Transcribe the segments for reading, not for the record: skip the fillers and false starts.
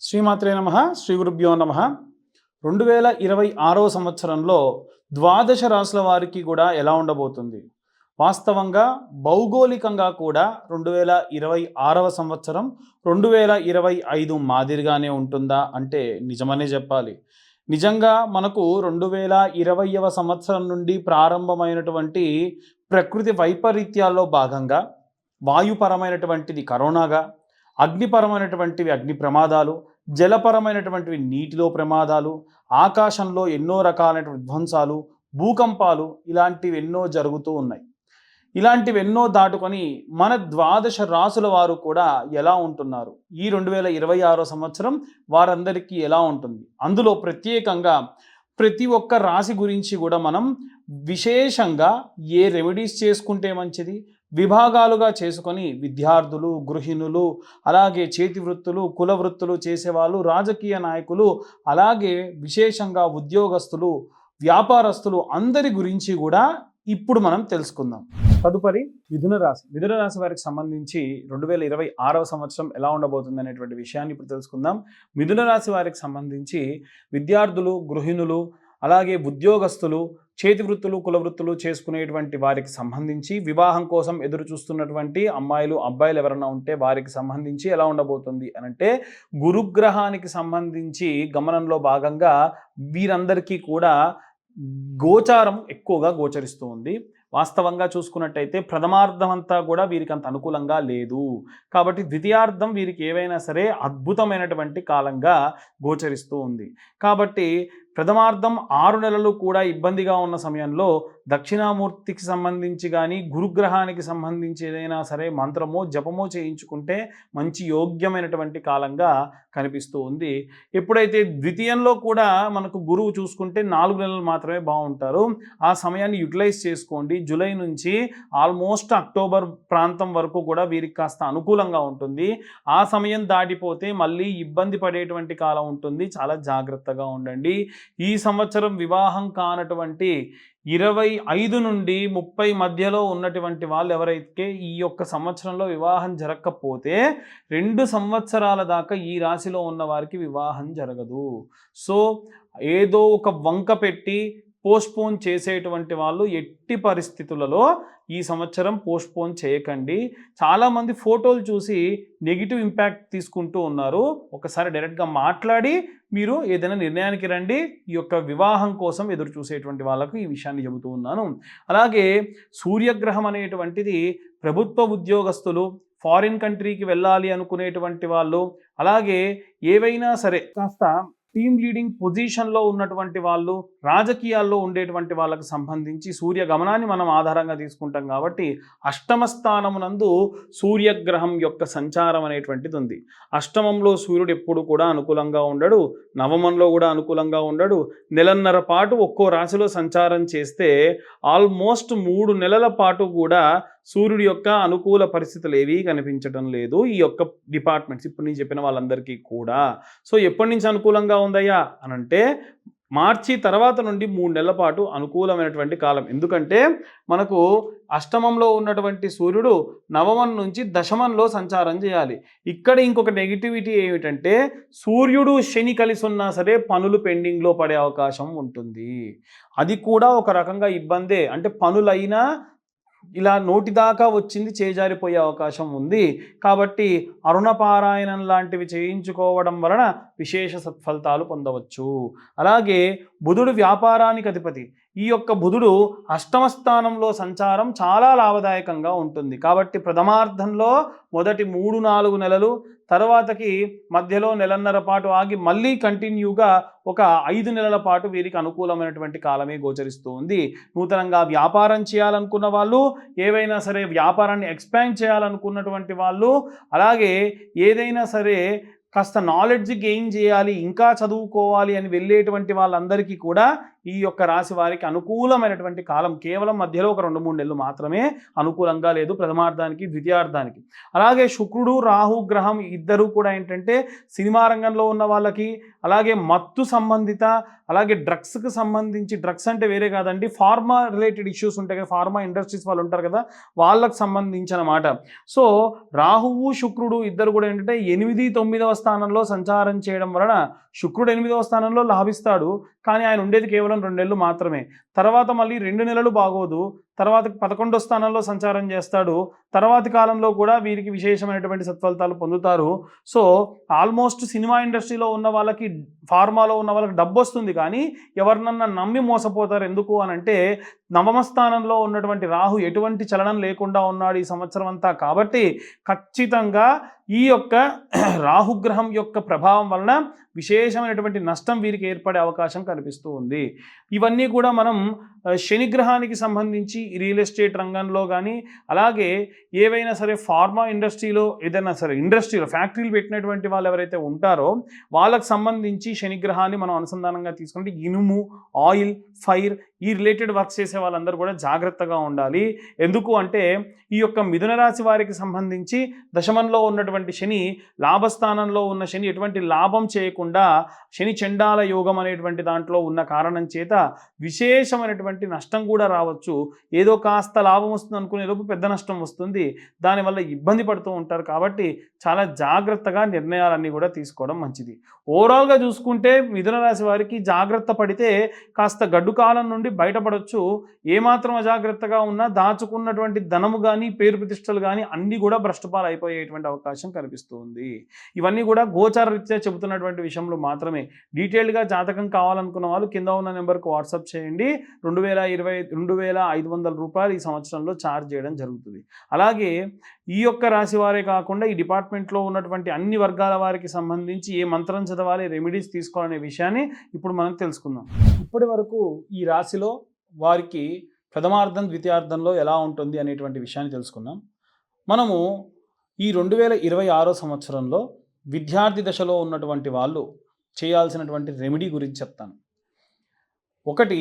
శ్రీమాత్రే నమః. శ్రీ గురుభ్యో నమః. 2026వ సంవత్సరంలో ద్వాదశ రాశుల వారికి కూడా ఎలా ఉండబోతుంది? వాస్తవంగా భౌగోళికంగా కూడా 2026వ సంవత్సరం 2025 మాదిరిగానే ఉంటుందా అంటే నిజమనే చెప్పాలి. నిజంగా మనకు 2020వ సంవత్సరం నుండి ప్రారంభమైనటువంటి ప్రకృతి వైపరీత్యాల్లో భాగంగా వాయుపరమైనటువంటిది కరోనాగా, అగ్నిపరమైనటువంటివి అగ్ని ప్రమాదాలు, జలపరమైనటువంటివి నీటిలో ప్రమాదాలు, ఆకాశంలో ఎన్నో రకాలైన విధ్వంసాలు, భూకంపాలు ఇలాంటివి ఎన్నో జరుగుతూ ఉన్నాయి. ఇలాంటివెన్నో దాటుకొని మన ద్వాదశ రాసుల వారు కూడా ఎలా ఉంటున్నారు? ఈ 2026 సంవత్సరం వారందరికీ ఎలా ఉంటుంది? అందులో ప్రత్యేకంగా ప్రతి ఒక్క రాశి గురించి కూడా మనం విశేషంగా ఏ రెమెడీస్ చేసుకుంటే మంచిది, విభాగాలుగా చేసుకొని విద్యార్థులు, గృహిణులు, అలాగే చేతి వృత్తులు, కుల వృత్తులు చేసేవాళ్ళు, రాజకీయ నాయకులు, అలాగే విశేషంగా ఉద్యోగస్తులు, వ్యాపారస్తులు అందరి గురించి కూడా ఇప్పుడు మనం తెలుసుకుందాం. తదుపరి మిథున రాశి. మిథున రాశి వారికి సంబంధించి 2026వ సంవత్సరం ఎలా ఉండబోతుంది అనేటువంటి విషయాన్ని ఇప్పుడు తెలుసుకుందాం. మిథున రాశి వారికి సంబంధించి విద్యార్థులు, గృహిణులు, అలాగే ఉద్యోగస్తులు, చేతి వృత్తులు, కుల వృత్తులు చేసుకునేటువంటి వారికి సంబంధించి, వివాహం కోసం ఎదురు చూస్తున్నటువంటి అమ్మాయిలు, అబ్బాయిలు ఎవరైనా ఉంటే వారికి సంబంధించి ఎలా ఉండబోతుంది అనంటే, గురుగ్రహానికి సంబంధించి గమనంలో భాగంగా వీరందరికీ కూడా గోచారం ఎక్కువగా గోచరిస్తూ ఉంది. వాస్తవంగా చూసుకున్నట్టయితే ప్రథమార్థం అంతా కూడా వీరికి అంత అనుకూలంగా లేదు. కాబట్టి ద్వితీయార్థం వీరికి ఏవైనా సరే అద్భుతమైనటువంటి కాలంగా గోచరిస్తూ ఉంది. కాబట్టి ప్రథమార్థం 6 నెలలు కూడా ఇబ్బందిగా ఉన్న సమయంలో దక్షిణామూర్తికి సంబంధించి కానీ, గురుగ్రహానికి సంబంధించి ఏదైనా సరే మంత్రమో జపమో చేయించుకుంటే మంచి యోగ్యమైనటువంటి కాలంగా కనిపిస్తూ ఉంది. ఎప్పుడైతే ద్వితీయంలో కూడా మనకు గురువు చూసుకుంటే 4 నెలలు మాత్రమే బాగుంటారు. ఆ సమయాన్ని యూటిలైజ్ చేసుకోండి. జూలై నుంచి ఆల్మోస్ట్ అక్టోబర్ ప్రాంతం వరకు కూడా వీరికి కాస్త అనుకూలంగా ఉంటుంది. ఆ సమయం దాటిపోతే మళ్ళీ ఇబ్బంది పడేటువంటి కాలం ఉంటుంది. చాలా జాగ్రత్తగా ఉండండి. ఈ సంవత్సరం వివాహం కానటువంటి 25 నుండి 30 మధ్యలో ఉన్నటువంటి వాళ్ళు ఎవరైతే ఈ యొక్క సంవత్సరంలో వివాహం జరగకపోతే 2 సంవత్సరాల దాకా ఈ రాశిలో ఉన్న వారికి వివాహం జరగదు. సో ఏదో ఒక వంక పెట్టి పోస్ట్పోన్ చేసేటువంటి వాళ్ళు ఎట్టి పరిస్థితులలో ఈ సంవత్సరం పోస్ట్పోన్ చేయకండి. చాలామంది ఫోటోలు చూసి నెగిటివ్ ఇంపాక్ట్ తీసుకుంటూ ఉన్నారు. ఒకసారి డైరెక్ట్గా మాట్లాడి మీరు ఏదైనా నిర్ణయానికి రండి. ఈ యొక్క వివాహం కోసం ఎదురు చూసేటువంటి వాళ్ళకు ఈ విషయాన్ని చెబుతూ ఉన్నాను. అలాగే సూర్యగ్రహం అనేటువంటిది ప్రభుత్వ ఉద్యోగస్తులు, ఫారిన్ కంట్రీకి వెళ్ళాలి అనుకునేటువంటి వాళ్ళు, అలాగే ఏవైనా సరే కాస్త టీమ్ లీడింగ్ పొజిషన్లో ఉన్నటువంటి వాళ్ళు, రాజకీయాల్లో ఉండేటువంటి వాళ్ళకు సంబంధించి సూర్య గమనాన్ని మనం ఆధారంగా తీసుకుంటాం కాబట్టి అష్టమ స్థానమునందు సూర్యగ్రహం యొక్క సంచారం అనేటువంటిది ఉంది. అష్టమంలో సూర్యుడు ఎప్పుడు కూడా అనుకూలంగా ఉండడు, నవమంలో కూడా అనుకూలంగా ఉండడు. నెలన్నర పాటు ఒక్కో రాశిలో సంచారం చేస్తే ఆల్మోస్ట్ 3 నెలల పాటు కూడా సూర్యుడి యొక్క అనుకూల పరిస్థితులు ఏవీ కనిపించడం లేదు ఈ యొక్క డిపార్ట్మెంట్స్ ఇప్పుడు నేను చెప్పిన వాళ్ళందరికీ కూడా. సో ఎప్పటి నుంచి అనుకూలంగా ఉందయ్యా అనంటే మార్చి తర్వాత నుండి 3 నెలల పాటు అనుకూలమైనటువంటి కాలం. ఎందుకంటే మనకు అష్టమంలో ఉన్నటువంటి సూర్యుడు నవమం నుంచి దశమంలో సంచారం చేయాలి. ఇక్కడ ఇంకొక నెగిటివిటీ ఏమిటంటే సూర్యుడు శని కలిసి ఉన్నా సరే పనులు పెండింగ్లో పడే అవకాశం ఉంటుంది. అది కూడా ఒక రకంగా ఇబ్బందే. అంటే పనులైనా ఇలా నోటి దాకా వచ్చింది చేజారిపోయే అవకాశం ఉంది. కాబట్టి అరుణపారాయణం లాంటివి చేయించుకోవడం వలన విశేష సత్ఫలితాలు పొందవచ్చు. అలాగే బుధుడు వ్యాపారానికి అధిపతి. ఈ యొక్క బుధుడు అష్టమ స్థానంలో సంచారం చాలా లాభదాయకంగా ఉంటుంది. కాబట్టి ప్రథమార్థంలో మొదటి 3-4 నెలలు, తర్వాతకి మధ్యలో నెలన్నర పాటు ఆగి మళ్ళీ కంటిన్యూగా ఒక 5 నెలల పాటు వీరికి అనుకూలమైనటువంటి కాలమే గోచరిస్తూ ఉంది. నూతనంగా వ్యాపారం చేయాలనుకున్న వాళ్ళు, ఏవైనా సరే వ్యాపారాన్ని ఎక్స్పాండ్ చేయాలనుకున్నటువంటి వాళ్ళు, అలాగే ఏదైనా సరే కాస్త నాలెడ్జ్ గెయిన్ చేయాలి, ఇంకా చదువుకోవాలి అని వెళ్ళేటువంటి వాళ్ళందరికీ కూడా ఈ యొక్క రాశి వారికి అనుకూలమైనటువంటి కాలం. కేవలం మధ్యలో ఒక 2-3 నెలలు మాత్రమే అనుకూలంగా లేదు, ప్రథమార్థానికి ద్వితీయార్థానికి. అలాగే శుక్రుడు రాహు గ్రహం ఇద్దరు కూడా ఏంటంటే సినిమా రంగంలో ఉన్న వాళ్ళకి, అలాగే మత్తు సంబంధిత, అలాగే డ్రగ్స్కి సంబంధించి, డ్రగ్స్ అంటే వేరే కాదండి, ఫార్మా రిలేటెడ్ ఇష్యూస్ ఉంటాయి కదా, ఫార్మా ఇండస్ట్రీస్ వాళ్ళు ఉంటారు కదా, వాళ్ళకు సంబంధించి అన్నమాట. సో రాహువు శుక్రుడు ఇద్దరు కూడా ఏంటంటే 8, 9వ స్థానంలో సంచారం చేయడం వలన శుక్రుడు 8వ స్థానంలో లాభిస్తాడు, కానీ ఆయన ఉండేది కేవలం 2 నెలలు మాత్రమే. తర్వాత మళ్ళీ 2 నెలలు బాగోదు, తర్వాత 11వ స్థానంలో సంచారం చేస్తాడు. తర్వాతి కాలంలో కూడా వీరికి విశేషమైనటువంటి సత్ఫలితాలు పొందుతారు. సో ఆల్మోస్ట్ సినిమా ఇండస్ట్రీలో ఉన్న వాళ్ళకి, ఫార్మాలో ఉన్న వాళ్ళకి డబ్బు వస్తుంది, కానీ ఎవరినన్నా నమ్మి మోసపోతారు. ఎందుకు అని అంటే 9వ స్థానంలో ఉన్నటువంటి రాహు ఎటువంటి చలనం లేకుండా ఉన్నాడు ఈ సంవత్సరం అంతా. కాబట్టి ఖచ్చితంగా ఈ యొక్క రాహుగ్రహం యొక్క ప్రభావం వలన విశేషమైనటువంటి నష్టం వీరికి ఏర్పడే అవకాశం కనిపిస్తూ ఉంది. ఇవన్నీ కూడా మనం శనిగ్రహానికి సంబంధించి రియల్ ఎస్టేట్ రంగంలో కానీ, అలాగే ఏవైనా సరే ఫార్మా ఇండస్ట్రీలో, ఏదైనా సరే ఇండస్ట్రీలో ఫ్యాక్టరీలు పెట్టినటువంటి వాళ్ళు ఎవరైతే ఉంటారో వాళ్ళకు సంబంధించి శనిగ్రహాన్ని మనం అనుసంధానంగా తీసుకుంటే ఇనుము, ఆయిల్, ఫైర్ ఈ రిలేటెడ్ వర్క్స్ చేసే వాళ్ళందరూ కూడా జాగ్రత్తగా ఉండాలి. ఎందుకు అంటే ఈ యొక్క మిథున రాశి వారికి సంబంధించి దశమంలో ఉన్నటువంటి శని, లాభస్థానంలో ఉన్న శని ఎటువంటి లాభం చేయకుండా శని చండాల యోగం అనేటువంటి దాంట్లో ఉన్న కారణం చేత విశేషమైనటువంటి నష్టం కూడా రావచ్చు. ఏదో కాస్త లాభం వస్తుంది అనుకునే లోపు పెద్ద నష్టం వస్తుంది, దానివల్ల ఇబ్బంది పడుతూ ఉంటారు. కాబట్టి చాలా జాగ్రత్తగా నిర్ణయాలన్నీ కూడా తీసుకోవడం మంచిది. ఓవరాల్గా చూసుకుంటే మిథున రాశి వారికి జాగ్రత్త పడితే కాస్త గడ్డు కాలం నుండి బయటపడవచ్చు. ఏమాత్రం అజాగ్రత్తగా ఉన్నా దాచుకున్నటువంటి ధనము కానీ, పేరు ప్రతిష్టలు కానీ అన్నీ కూడా భ్రష్టపాలు అయిపోయేటువంటి అవకాశం కనిపిస్తుంది. ఇవన్నీ కూడా గోచార రీత్యా చెబుతున్నటువంటి విషయంలో మాత్రమే. డీటెయిల్డ్గా జాతకం కావాలనుకున్న వాళ్ళు కింద ఉన్న నెంబర్కు వాట్సాప్ చేయండి. 2,500 రూపాయలు ఈ సంవత్సరంలో ఛార్జ్ చేయడం జరుగుతుంది. అలాగే ఈ యొక్క రాశి వారే కాకుండా ఈ డిపార్ట్మెంట్లో ఉన్నటువంటి అన్ని వర్గాల వారికి సంబంధించి ఏ మంత్రం చదవాలి, రెమెడీస్ తీసుకోవాలనే విషయాన్ని ఇప్పుడు మనం తెలుసుకుందాం. ఇప్పటి వరకు ఈ రాశిలో వారికి ప్రథమార్థం ద్వితీయార్థంలో ఎలా ఉంటుంది అనేటువంటి విషయాన్ని తెలుసుకున్నాం. మనము ఈ 2026 సంవత్సరంలో విద్యార్థి దశలో ఉన్నటువంటి వాళ్ళు చేయాల్సినటువంటి రెమెడీ గురించి చెప్తాను. ఒకటి,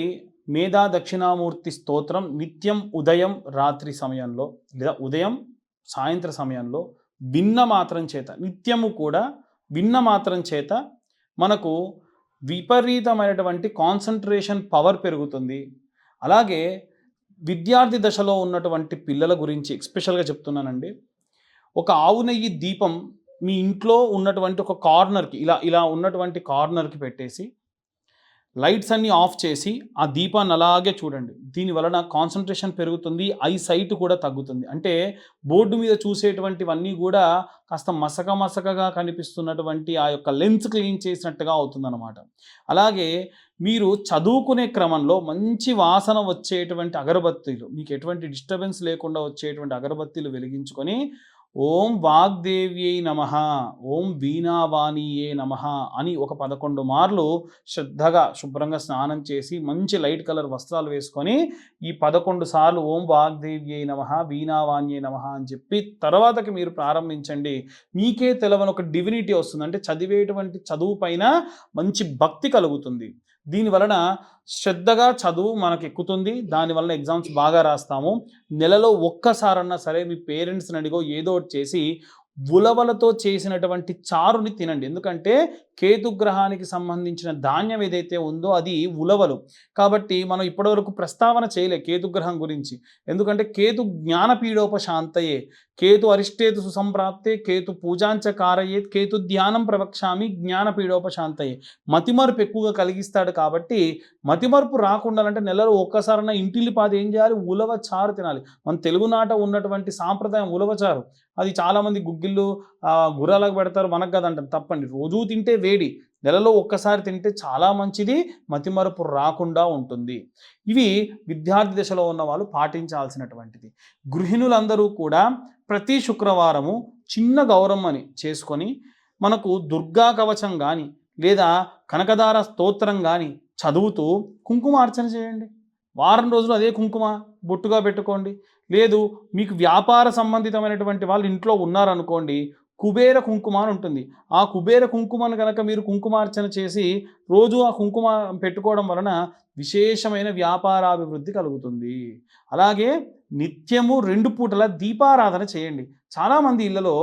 మేధా దక్షిణామూర్తి స్తోత్రం నిత్యం ఉదయం రాత్రి సమయంలో, లేదా ఉదయం సాయంత్ర సమయంలో విన్న మాత్రం చేత, నిత్యము కూడా విన్న మాత్రం చేత మనకు విపరీతమైనటువంటి కాన్సంట్రేషన్ పవర్ పెరుగుతుంది. అలాగే విద్యార్థి దశలో ఉన్నటువంటి పిల్లల గురించి ఎస్పెషల్గా చెప్తున్నానండి. ఒక ఆవు నెయ్యి దీపం మీ ఇంట్లో ఉన్నటువంటి ఒక కార్నర్కి, ఇలా ఉన్నటువంటి కార్నర్కి పెట్టేసి లైట్స్ అన్నీ ఆఫ్ చేసి ఆ దీపాన్ని అలాగే చూడండి. దీనివలన కాన్సంట్రేషన్ పెరుగుతుంది, ఐ సైట్ కూడా తగ్గుతుంది. అంటే బోర్డు మీద చూసేటువంటివన్నీ కూడా కాస్త మసకగా కనిపిస్తున్నటువంటి ఆ యొక్క లెన్స్ క్లీన్ చేసినట్టుగా అవుతుందన్నమాట. అలాగే మీరు చదువుకునే క్రమంలో మంచి వాసన వచ్చేటువంటి అగరబత్తీలు, మీకు ఎటువంటి డిస్టర్బెన్స్ లేకుండా వచ్చేటువంటి అగరబత్తీలు వెలిగించుకొని ఓం వాగ్దేవ్యై నమః, ఓం వీణావాణియే నమః అని ఒక 11 మార్లు శ్రద్ధగా శుభ్రంగా స్నానం చేసి మంచి లైట్ కలర్ వస్త్రాలు వేసుకొని ఈ 11 సార్లు ఓం వాగ్దేవ్యై నమః, వీణావాణియే నమః అని చెప్పి తర్వాతకి మీరు ప్రారంభించండి. మీకే తెలవని ఒక డివినిటీ వస్తుంది. అంటే చదివేటువంటి చదువు పైన మంచి భక్తి కలుగుతుంది. దీనివలన శ్రద్ధగా చదువు మనకు ఎక్కుతుంది. దానివల్ల ఎగ్జామ్స్ బాగా రాస్తాము. నెలలో ఒక్కసారన్నా సరే మీ పేరెంట్స్ని అడిగో ఏదో ఒకటి చేసి ఉలవలతో చేసినటువంటి చారుని తినండి. ఎందుకంటే కేతుగ్రహానికి సంబంధించిన ధాన్యం ఏదైతే ఉందో అది ఉలవలు. కాబట్టి మనం ఇప్పటివరకు ప్రస్తావన చేయలే కేతుగ్రహం గురించి. ఎందుకంటే కేతు జ్ఞానపీడోపశాంతయే, కేతు అరిష్టేతు సుసంప్రాప్తే, కేతు పూజాంచ కారయేత్, కేతు ధ్యానం ప్రవక్ష్యామి జ్ఞానపీడోపశాంతయే. మతిమరుపు ఎక్కువగా కలిగిస్తాడు. కాబట్టి మతిమరుపు రాకుండా అంటే నెలలో ఒక్కసారైనా ఇంటిల్లిపాది ఏం చేయాలి, ఉలవ చారు తినాలి. మన తెలుగునాట ఉన్నటువంటి సాంప్రదాయం ఉలవచారు. అది చాలామంది గుగ్గిళ్ళు గుర్రాలకు పెడతారు, మనకు కదంటారు. తప్పండి. రోజూ తింటే వేడి, నెలలో ఒక్కసారి తింటే చాలా మంచిది, మతిమరుపు రాకుండా ఉంటుంది. ఇవి విద్యార్థి దశలో ఉన్న వాళ్ళు పాటించాల్సినటువంటిది. గృహిణులందరూ కూడా ప్రతి శుక్రవారము చిన్న గౌరమ్మని చేసుకొని మనకు దుర్గా కవచం కానీ లేదా కనకదార స్తోత్రం కానీ చదువుతూ కుంకుమార్చన చేయండి. వారం రోజులు అదే కుంకుమ బొట్టుగా పెట్టుకోండి. లేదు మీకు వ్యాపార సంబంధితమైనటువంటి వాళ్ళు ఇంట్లో ఉన్నారనుకోండి, కుబేర కుంకుమ అని ఉంటుంది. ఆ కుబేర కుంకుమను గనక మీరు కుంకుమార్చన చేసి రోజు ఆ కుంకుమ పెట్టుకోవడం వలన విశేషమైన వ్యాపారాభివృద్ధి కలుగుతుంది. అలాగే నిత్యము 2 పూటల దీపారాధన చేయండి. చాలామంది ఇళ్లలో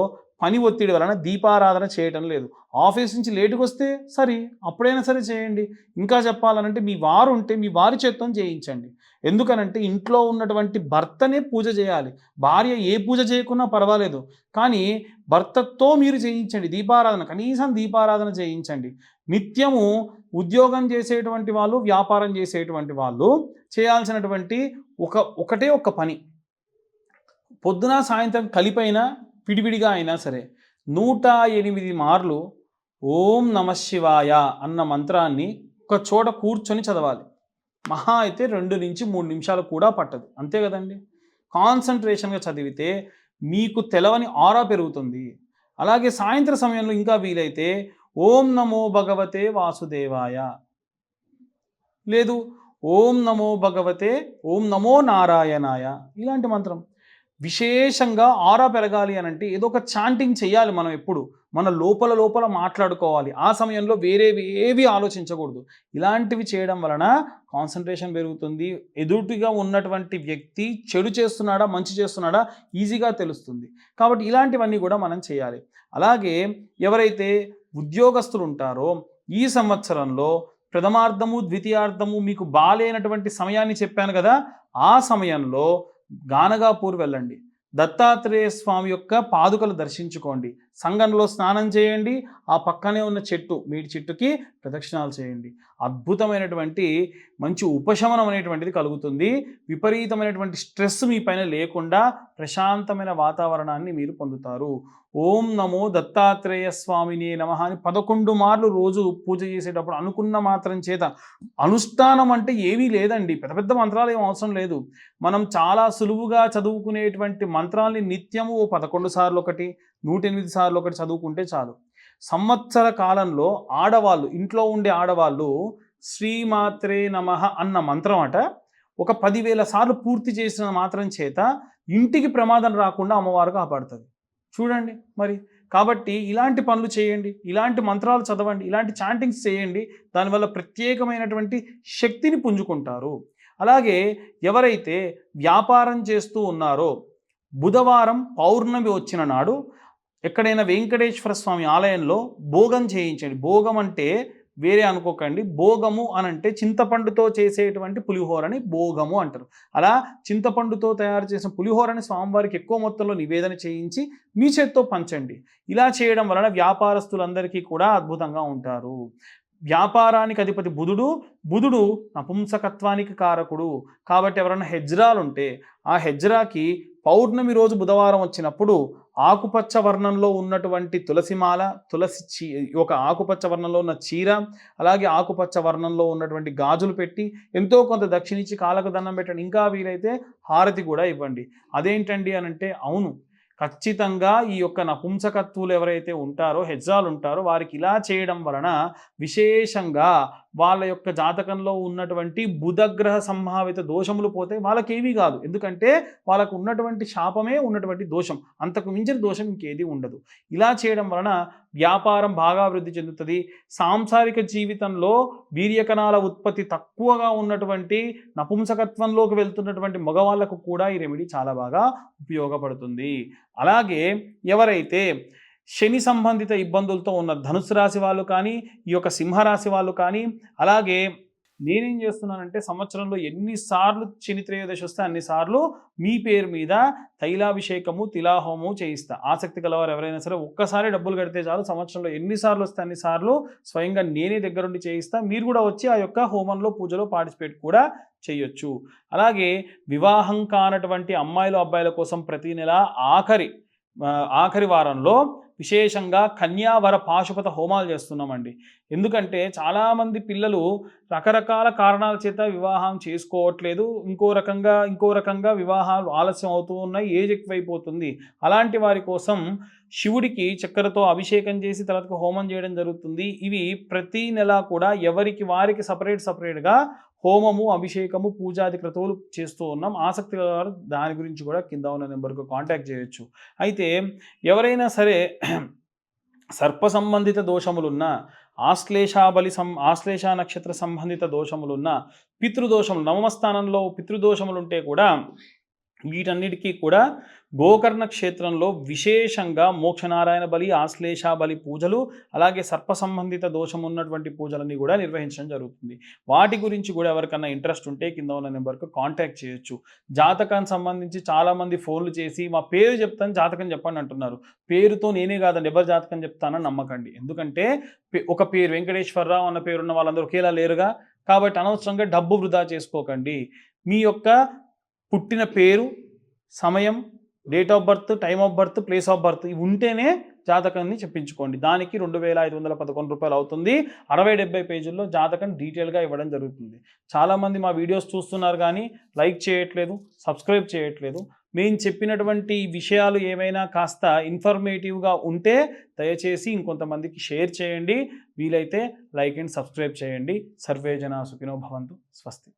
పని ఒత్తిడి వలన దీపారాధన చేయటం లేదు. ఆఫీస్ నుంచి లేట్‌గొస్తే సరే, అప్పుడైనా సరే చేయండి. ఇంకా చెప్పాలనంటే మీ వారు ఉంటే మీ వారి చేత్తోని చేయించండి. ఎందుకనంటే ఇంట్లో ఉన్నటువంటి భర్తనే పూజ చేయాలి. భార్య ఏ పూజ చేయకున్నా పర్వాలేదు. కానీ భర్తతో మీరు చేయించండి దీపారాధన. కనీసం దీపారాధన చేయించండి. నిత్యము ఉద్యోగం చేసేటువంటి వాళ్ళు, వ్యాపారం చేసేటువంటి వాళ్ళు చేయాల్సినటువంటి ఒకటే ఒక్క పని. పొద్దున, సాయంత్రం కలిపైనా, విడివిడిగా అయినా సరే 108 మార్లు ఓం నమఃశివాయ అన్న మంత్రాన్ని ఒక చోట కూర్చొని చదవాలి. మహా అయితే 2-3 నిమిషాలు కూడా పట్టదు. అంతే కదండీ! కాన్సంట్రేషన్‌గా చదివితే మీకు తెలవని ఆరా పెరుగుతుంది. అలాగే సాయంత్రం సమయంలో ఇంకా వీలైతే ఓం నమో భగవతే వాసుదేవాయ, లేదు ఓం నమో నారాయణాయ, ఇలాంటి మంత్రం. విశేషంగా ఆరా పెరగాలి అనంటే ఏదో ఒక చాంటింగ్ చేయాలి. మనం ఎప్పుడు మన లోపల మాట్లాడుకోవాలి. ఆ సమయంలో వేరేవి ఏవి ఆలోచించకూడదు. ఇలాంటివి చేయడం వలన కాన్సంట్రేషన్ పెరుగుతుంది. ఎదుటిగా ఉన్నటువంటి వ్యక్తి చెడు చేస్తున్నాడా, మంచి చేస్తున్నాడా ఈజీగా తెలుస్తుంది. కాబట్టి ఇలాంటివన్నీ కూడా మనం చేయాలి. అలాగే ఎవరైతే ఉద్యోగస్తులు ఉంటారో ఈ సంవత్సరంలో ప్రథమార్థము, ద్వితీయార్థము మీకు బాలేనటువంటి సమయాన్ని చెప్పాను కదా, ఆ సమయంలో గానగాపూర్ వెళ్ళండి. దత్తాత్రేయ స్వామి యొక్క పాదుకలు దర్శించుకోండి. సంగంలో స్నానం చేయండి. ఆ పక్కనే ఉన్న చెట్టు, మీడి చెట్టుకి ప్రదక్షిణాలు చేయండి. అద్భుతమైనటువంటి మంచి ఉపశమనం అనేటువంటిది కలుగుతుంది. విపరీతమైనటువంటి స్ట్రెస్ మీ పైన లేకుండా ప్రశాంతమైన వాతావరణాన్ని మీరు పొందుతారు. ఓం నమో దత్తాత్రేయ స్వామినే నమః అని 11 మార్లు రోజు పూజ చేసేటప్పుడు అనుకున్న మాత్రం చేత, అనుష్ఠానం అంటే ఏమీ లేదండి. పెద్ద పెద్ద మంత్రాలు ఏం అవసరం లేదు. మనం చాలా సులువుగా చదువుకునేటువంటి మంత్రాల్ని నిత్యము 11 సార్లు ఒకటి, 108 సార్లు ఒకటి చదువుకుంటే చాలు. సంవత్సర కాలంలో ఆడవాళ్ళు, ఇంట్లో ఉండే ఆడవాళ్ళు శ్రీమాత్రే నమః అన్న మంత్రం ఒక 10,000 సార్లు పూర్తి చేసిన మాత్రం చేత ఇంటికి ప్రమాదం రాకుండా అమ్మవారు కాపాడుతుంది. చూడండి మరి. కాబట్టి ఇలాంటి పనులు చేయండి, ఇలాంటి మంత్రాలు చదవండి, ఇలాంటి చాంటింగ్స్ చేయండి. దానివల్ల ప్రత్యేకమైనటువంటి శక్తిని పుంజుకుంటారు. అలాగే ఎవరైతే వ్యాపారం చేస్తూ ఉన్నారో బుధవారం పౌర్ణమి వచ్చిన నాడు ఎక్కడైనా వెంకటేశ్వర స్వామి ఆలయంలో భోగం చేయించండి. భోగం అంటే వేరే అనుకోకండి. భోగము అనంటే చింతపండుతో చేసేటువంటి పులిహోరని భోగము అంటారు. అలా చింతపండుతో తయారు చేసిన పులిహోరని స్వామివారికి ఎక్కువ మొత్తంలో నివేదన చేయించి మీ చేత్తో పంచండి. ఇలా చేయడం వలన వ్యాపారస్తులందరికీ కూడా అద్భుతంగా ఉంటారు. వ్యాపారానికి అధిపతి బుధుడు నపుంసకత్వానికి కారకుడు. కాబట్టి ఎవరైనా హెజ్రాలు ఉంటే ఆ హెజ్రాకి పౌర్ణమి రోజు బుధవారం వచ్చినప్పుడు ఆకుపచ్చ వర్ణంలో ఉన్నటువంటి తులసిమాల, ఒక ఆకుపచ్చ వర్ణంలో ఉన్న చీర, అలాగే ఆకుపచ్చ వర్ణంలో ఉన్నటువంటి గాజులు పెట్టి ఎంతో కొంత దక్షిణించి కాళ్ళకు దండం పెట్టండి. ఇంకా వీలైతే హారతి కూడా ఇవ్వండి. అదేంటండి అనంటే, అవును, ఖచ్చితంగా ఈ యొక్క నపుంసకత్వులు ఎవరైతే ఉంటారో, హెజ్జాలు ఉంటారో, వారికి ఇలా చేయడం వలన విశేషంగా వాళ్ళ యొక్క జాతకంలో ఉన్నటువంటి బుధగ్రహ సంభావిత దోషములు పోతే వాళ్ళకేమీ కాదు. ఎందుకంటే వాళ్ళకు ఉన్నటువంటి శాపమే ఉన్నటువంటి దోషం. అంతకు మించిన దోషం ఇంకేది ఉండదు. ఇలా చేయడం వలన వ్యాపారం బాగా వృద్ధి చెందుతుంది. సాంసారిక జీవితంలో వీర్యకణాల ఉత్పత్తి తక్కువగా ఉన్నటువంటి నపుంసకత్వంలోకి వెళ్తున్నటువంటి మగవాళ్ళకు కూడా ఈ రెమెడీ చాలా బాగా ఉపయోగపడుతుంది. అలాగే ఎవరైతే శని సంబంధిత ఇబ్బందులతో ఉన్న ధనుసు రాశి వాళ్ళు కానీ, ఈ యొక్క సింహరాశి వాళ్ళు కానీ, అలాగే నేనేం చేస్తున్నానంటే సంవత్సరంలో ఎన్నిసార్లు శని త్రయోదశి వస్తే అన్నిసార్లు మీ పేరు మీద తైలాభిషేకము, తిలాహోమము చేయిస్తా. ఆసక్తి గలవారు ఎవరైనా సరే ఒక్కసారి డబ్బులు కడితే చాలు. సంవత్సరంలో ఎన్నిసార్లు వస్తే అన్నిసార్లు స్వయంగా నేనే దగ్గరుండి చేయిస్తా. మీరు కూడా వచ్చి ఆ యొక్క హోమంలో, పూజలో పార్టిసిపేట్ కూడా చేయొచ్చు. అలాగే వివాహం కానటువంటి అమ్మాయిలు, అబ్బాయిల కోసం ప్రతి నెల ఆఖరి వారంలో విశేషంగా కన్యావర పాశుపత హోమాలు చేస్తున్నామండి. ఎందుకంటే చాలామంది పిల్లలు రకరకాల కారణాల చేత వివాహం చేసుకోవట్లేదు. ఇంకో రకంగా వివాహాలు ఆలస్యం అవుతూ ఉన్నాయి. ఏజ్ ఎక్కువైపోతుంది. అలాంటి వారి కోసం శివుడికి చక్కెరతో అభిషేకం చేసి తర్వాత హోమం చేయడం జరుగుతుంది. ఇవి ప్రతి నెల కూడా ఎవరికి వారికి సపరేట్గా హోమము, అభిషేకము, పూజాది క్రతువులు చేస్తూ ఉన్నాం. ఆసక్తి గలవారు దాని గురించి కూడా కింద ఉన్న నెంబర్‌కు కాంటాక్ట్ చేయొచ్చు. అయితే ఎవరైనా సరే సర్ప సంబంధిత దోషములున్నా, ఆశ్లేష నక్షత్ర సంబంధిత దోషములున్నా, పితృదోషములు నవమ స్థానంలో పితృదోషములుంటే కూడా వీటన్నిటికీ కూడా గోకర్ణ క్షేత్రంలో విశేషంగా మోక్షనారాయణ బలి, ఆశ్లేష బలి పూజలు, అలాగే సర్ప సంబంధిత దోషం ఉన్నటువంటి పూజలన్నీ కూడా నిర్వహించడం జరుగుతుంది. వాటి గురించి కూడా ఎవరికన్నా ఇంట్రెస్ట్ ఉంటే కింద ఉన్న నెంబర్‌కు కాంటాక్ట్ చేయొచ్చు. జాతకానికి సంబంధించి చాలామంది ఫోన్లు చేసి మా పేరు చెప్తాను జాతకం చెప్పండి అంటున్నారు. పేరుతో నేనే కాదండి ఎవరి జాతకం చెప్తానని నమ్మకండి. ఎందుకంటే ఒక పేరు వెంకటేశ్వరరావు అన్న పేరున్న వాళ్ళందరూ ఒకేలా లేరుగా. కాబట్టి అనవసరంగా డబ్బు వృధా చేసుకోకండి. మీ యొక్క పుట్టిన పేరు, సమయం, date of birth, time of birth, place of birth ఇవి ఉంటేనే జాతకాన్ని చెప్పించుకోండి. దానికి రూ. 2,511 అవుతుంది. 60-70 పేజీల్లో జాతకం డీటెయిల్‌గా ఇవ్వడం జరుగుతుంది. చాలామంది మా వీడియోస్ చూస్తున్నారు కానీ లైక్ చేయట్లేదు, సబ్స్క్రైబ్ చేయట్లేదు. మేము చెప్పినటువంటి విషయాలు ఏమైనా కాస్త ఇన్ఫర్మేటివ్‌గా ఉంటే దయచేసి ఇంకొంతమందికి షేర్ చేయండి. వీలైతే లైక్ అండ్ సబ్స్క్రైబ్ చేయండి. సర్వే జనా సుఖినో భవంతు. స్వస్తి.